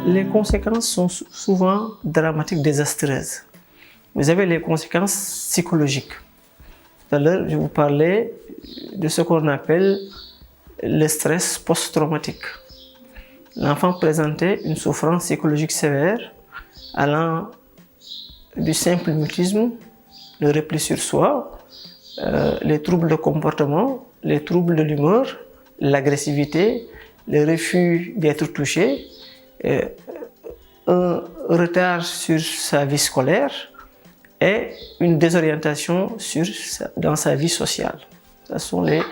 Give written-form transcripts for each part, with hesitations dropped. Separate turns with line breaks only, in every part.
Les conséquences sont souvent dramatiques, désastreuses. Vous avez les conséquences psychologiques. Tout à l'heure, je vous parlais de ce qu'on appelle le stress post-traumatique. L'enfant présentait une souffrance psychologique sévère allant du simple mutisme, le repli sur soi, les troubles de comportement, les troubles de l'humeur, l'agressivité, le refus d'être touché, un retard sur sa vie scolaire et une désorientation dans sa vie sociale. Ce sont les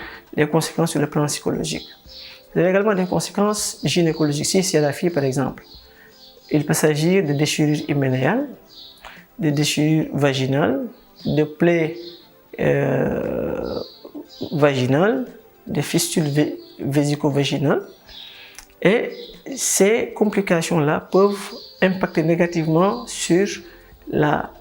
conséquences sur le plan psychologique. Vous avez également des conséquences gynécologiques. Si c'est la fille, par exemple, il peut s'agir de déchirures hyménéales, de déchirures vaginales, de plaies vaginales, de fistules vésico-vaginales. Et ces complications-là peuvent impacter négativement sur la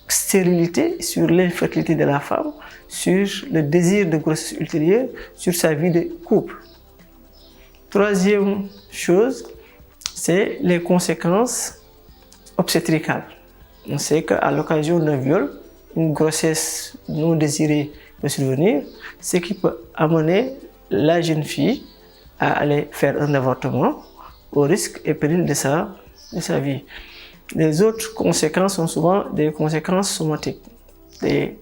stérilité, sur l'infertilité de la femme, sur le désir de grossesse ultérieure, sur sa vie de couple. Troisième chose, c'est les conséquences obstétricales. On sait qu'à l'occasion d'un viol, une grossesse non désirée peut survenir, ce qui peut amener la jeune fille à aller faire un avortement au risque et péril de sa vie. Les autres conséquences sont souvent des conséquences somatiques, des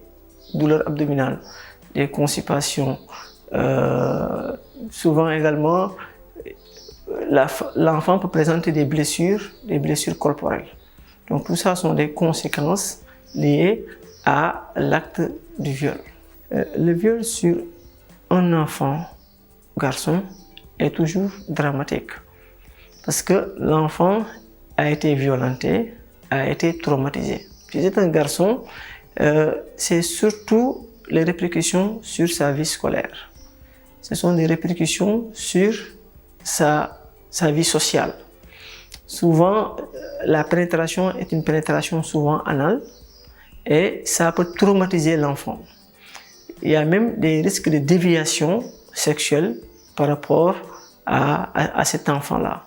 douleurs abdominales, des constipations. Souvent également, l'enfant peut présenter des blessures corporelles. Donc tout ça sont des conséquences liées à l'acte du viol. Le viol sur un enfant, garçon, est toujours dramatique parce que l'enfant a été violenté, a été traumatisé. Si c'est un garçon, c'est surtout les répercussions sur sa vie scolaire. Ce sont des répercussions sur sa vie sociale. Souvent, la pénétration est une pénétration souvent anale et ça peut traumatiser l'enfant. Il y a même des risques de déviation sexuelle par rapport à cet enfant-là.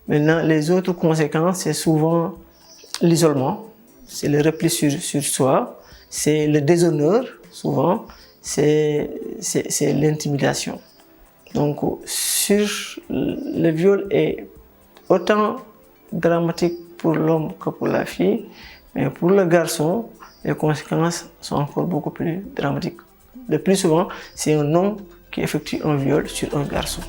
Maintenant, les autres conséquences, c'est souvent l'isolement, c'est le repli sur soi, c'est le déshonneur, souvent, c'est l'intimidation. Donc, le viol est autant dramatique pour l'homme que pour la fille, mais pour le garçon, les conséquences sont encore beaucoup plus dramatiques. Le plus souvent, c'est un homme qui effectue un viol sur un garçon.